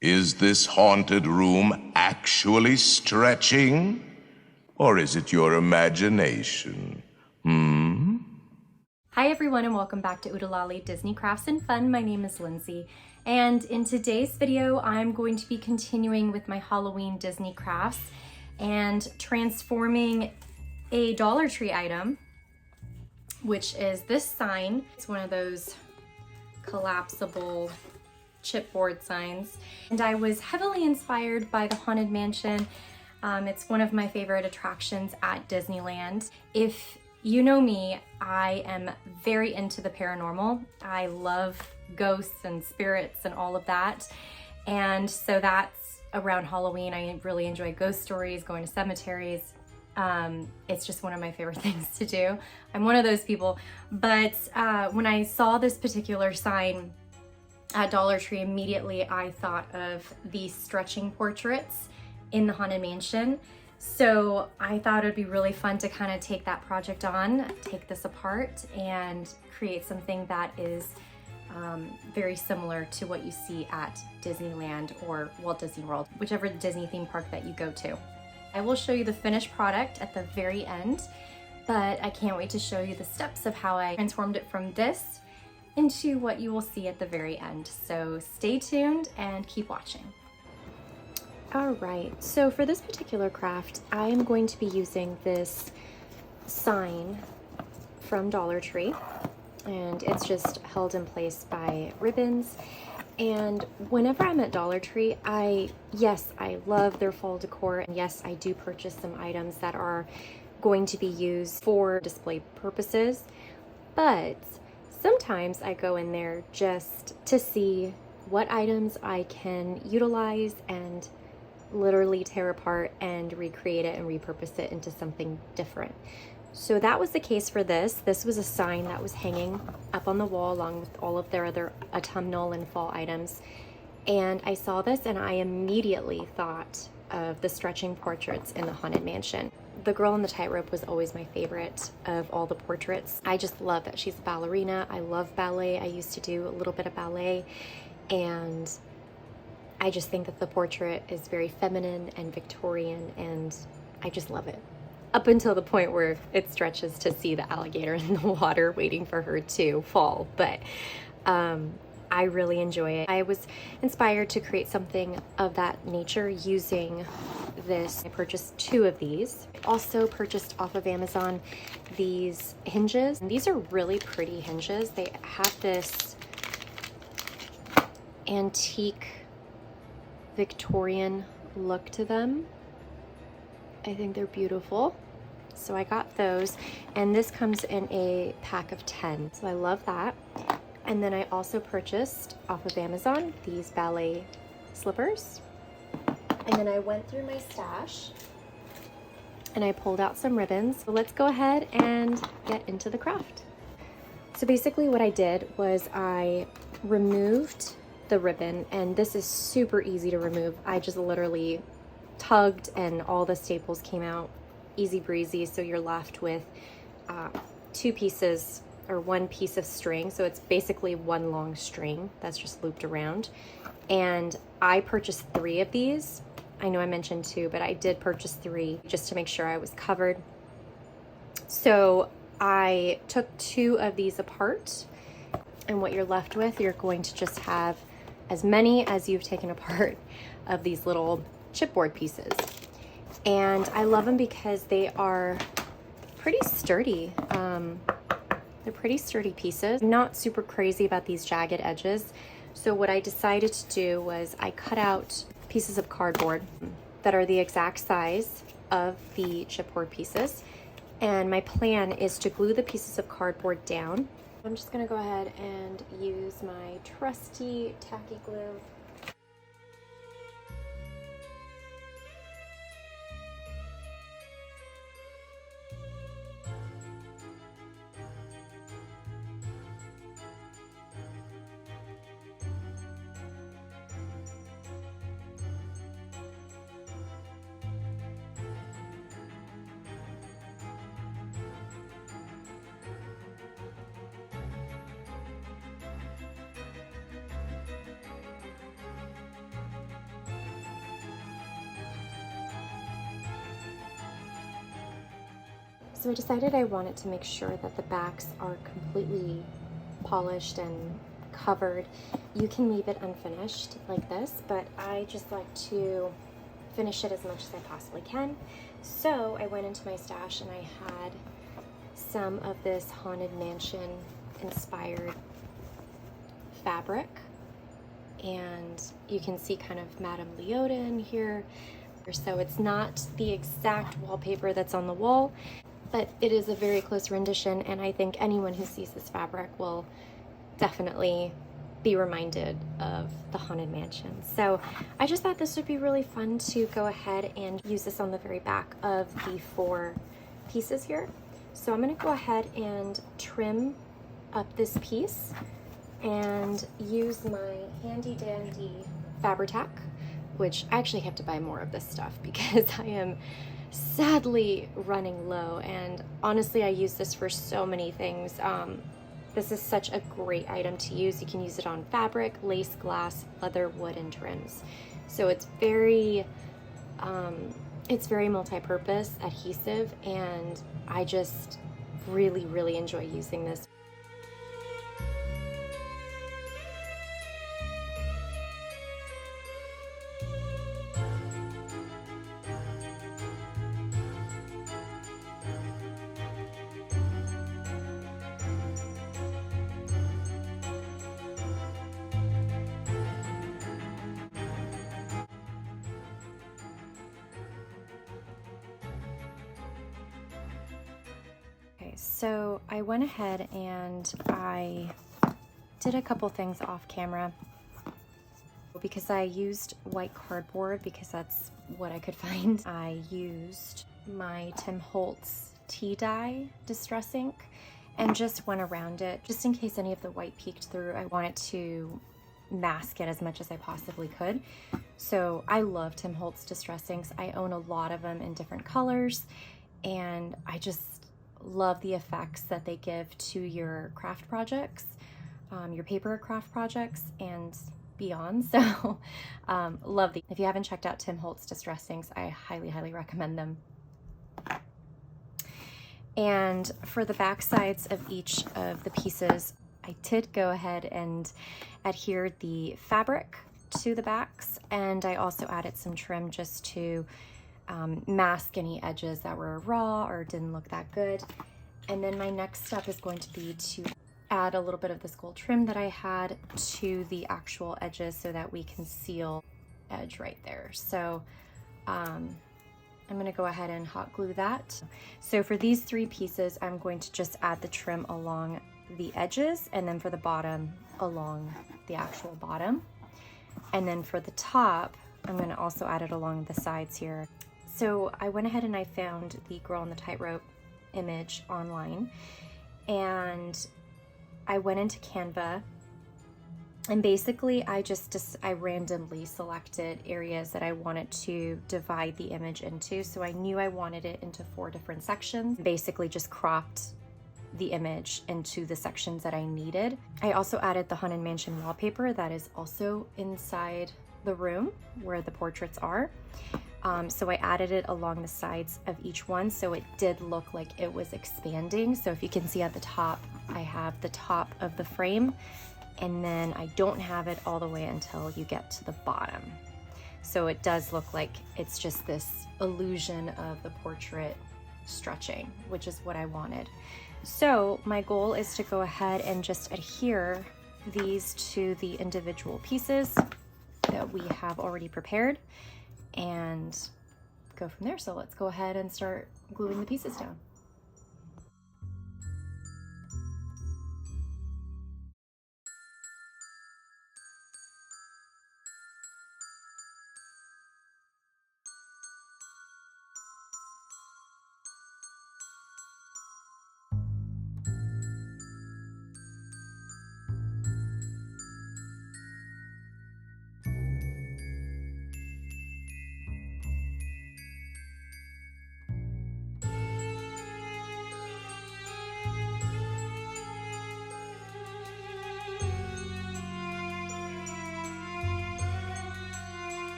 Is this haunted room actually stretching? Or is it your imagination? Hi everyone and welcome back to Oodalali Disney Crafts and Fun. My name is Lindsay, and in today's video I'm going to be continuing with my Halloween Disney crafts and transforming a Dollar Tree item, which is this sign. It's one of those collapsible chipboard signs, and I was heavily inspired by the Haunted Mansion. It's one of my favorite attractions at Disneyland. If you know me, I am very into the paranormal. I love ghosts and spirits and all of that. And so that's around Halloween. I really enjoy ghost stories, going to cemeteries. It's just one of my favorite things to do. I'm one of those people. But when I saw this particular sign at Dollar Tree, immediately I thought of these stretching portraits in the Haunted Mansion. So I thought it'd be really fun to kind of take that project on, take this apart and create something that is very similar to what you see at Disneyland or Walt Disney World, whichever Disney theme park that you go to. I will show you the finished product at the very end, but I can't wait to show you the steps of how I transformed it from this into what you will see at the very end. So stay tuned and keep watching. All right, so for this particular craft, I am going to be using this sign from Dollar Tree, and it's just held in place by ribbons. And whenever I'm at Dollar Tree, yes, I love their fall decor, and yes, I do purchase some items that are going to be used for display purposes, but sometimes I go in there just to see what items I can utilize and literally tear apart and recreate it and repurpose it into something different. So that was the case for this. This was a sign that was hanging up on the wall along with all of their other autumnal and fall items. And I saw this and I immediately thought of the stretching portraits in the Haunted Mansion. The girl on the tightrope was always my favorite of all the portraits. I just love that she's a ballerina. I love ballet. I used to do a little bit of ballet, and I just think that the portrait is very feminine and Victorian, and I just love it. Up until the point where it stretches to see the alligator in the water waiting for her to fall. But I really enjoy it. I was inspired to create something of that nature using this. I purchased 2 of these. I also purchased off of Amazon these hinges. And these are really pretty hinges. They have this antique Victorian look to them. I think they're beautiful. So I got those, and this comes in a pack of 10. So I love that. And then I also purchased off of Amazon these ballet slippers. And then I went through my stash and I pulled out some ribbons. So let's go ahead and get into the craft. So basically what I did was I removed the ribbon, and this is super easy to remove. I just literally tugged and all the staples came out easy breezy. So you're left with 2 pieces or 1 piece of string. So it's basically 1 long string that's just looped around. And I purchased 3 of these. I know I mentioned 2, but I did purchase 3 just to make sure I was covered. So I took 2 of these apart, and what you're left with, you're going to just have as many as you've taken apart of these little chipboard pieces. And I love them because they are pretty sturdy. They're pretty sturdy pieces. I'm not super crazy about these jagged edges. So what I decided to do was I cut out pieces of cardboard that are the exact size of the chipboard pieces. And my plan is to glue the pieces of cardboard down. I'm just gonna go ahead and use my trusty tacky glue. So I decided I wanted to make sure that the backs are completely polished and covered. You can leave it unfinished like this, but I just like to finish it as much as I possibly can. So I went into my stash and I had some of this Haunted Mansion inspired fabric, and you can see kind of Madame Leota in here. So it's not the exact wallpaper that's on the wall, but it is a very close rendition, and I think anyone who sees this fabric will definitely be reminded of the Haunted Mansion. So I just thought this would be really fun to go ahead and use this on the very back of the 4 pieces here. So I'm going to go ahead and trim up this piece and use my handy dandy Fabri-Tac, which I actually have to buy more of this stuff because I am sadly running low, and honestly I use this for so many things. This is such a great item to use. You can use it on fabric, lace, glass, leather, wood, and trims. So it's very multi-purpose adhesive, and I just really enjoy using this. Okay, so I went ahead and I did a couple things off camera because I used white cardboard because that's what I could find. I used my Tim Holtz tea dye distress ink and just went around it just in case any of the white peeked through. I wanted to mask it as much as I possibly could. So I love Tim Holtz distress inks. I own a lot of them in different colors, and I just love the effects that they give to your craft projects, your paper craft projects and beyond. So love these. If you haven't checked out Tim Holtz distress inks, I highly recommend them. And for the back sides of each of the pieces, I did go ahead and adhere the fabric to the backs, and I also added some trim just to mask any edges that were raw or didn't look that good. And then my next step is going to be to add a little bit of this gold trim that I had to the actual edges so that we can seal edge right there. So I'm going to go ahead and hot glue that. So for these 3 pieces, I'm going to just add the trim along the edges, and then for the bottom along the actual bottom. And then for the top, I'm going to also add it along the sides here. So I went ahead and I found the Girl on the Tightrope image online, and I went into Canva, and basically I randomly selected areas that I wanted to divide the image into. So I knew I wanted it into 4 different sections, basically just cropped the image into the sections that I needed. I also added the Haunted Mansion wallpaper that is also inside the room where the portraits are. So I added it along the sides of each one, so it did look like it was expanding. So if you can see at the top, I have the top of the frame, and then I don't have it all the way until you get to the bottom. So it does look like it's just this illusion of the portrait stretching, which is what I wanted. So my goal is to go ahead and just adhere these to the individual pieces that we have already prepared and go from there. So let's go ahead and start gluing the pieces down.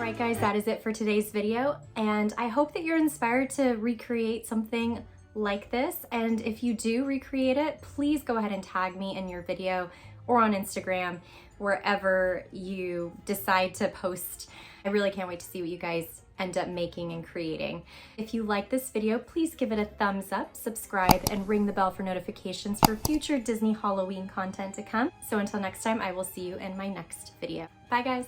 right, guys, that is it for today's video, and I hope that you're inspired to recreate something like this. And if you do recreate it, please go ahead and tag me in your video or on Instagram, wherever you decide to post. I really can't wait to see what you guys end up making and creating. If you like this video, please give it a thumbs up, subscribe, and ring the bell for notifications for future Disney Halloween content to come. So until next time, I will see you in my next video. Bye, guys.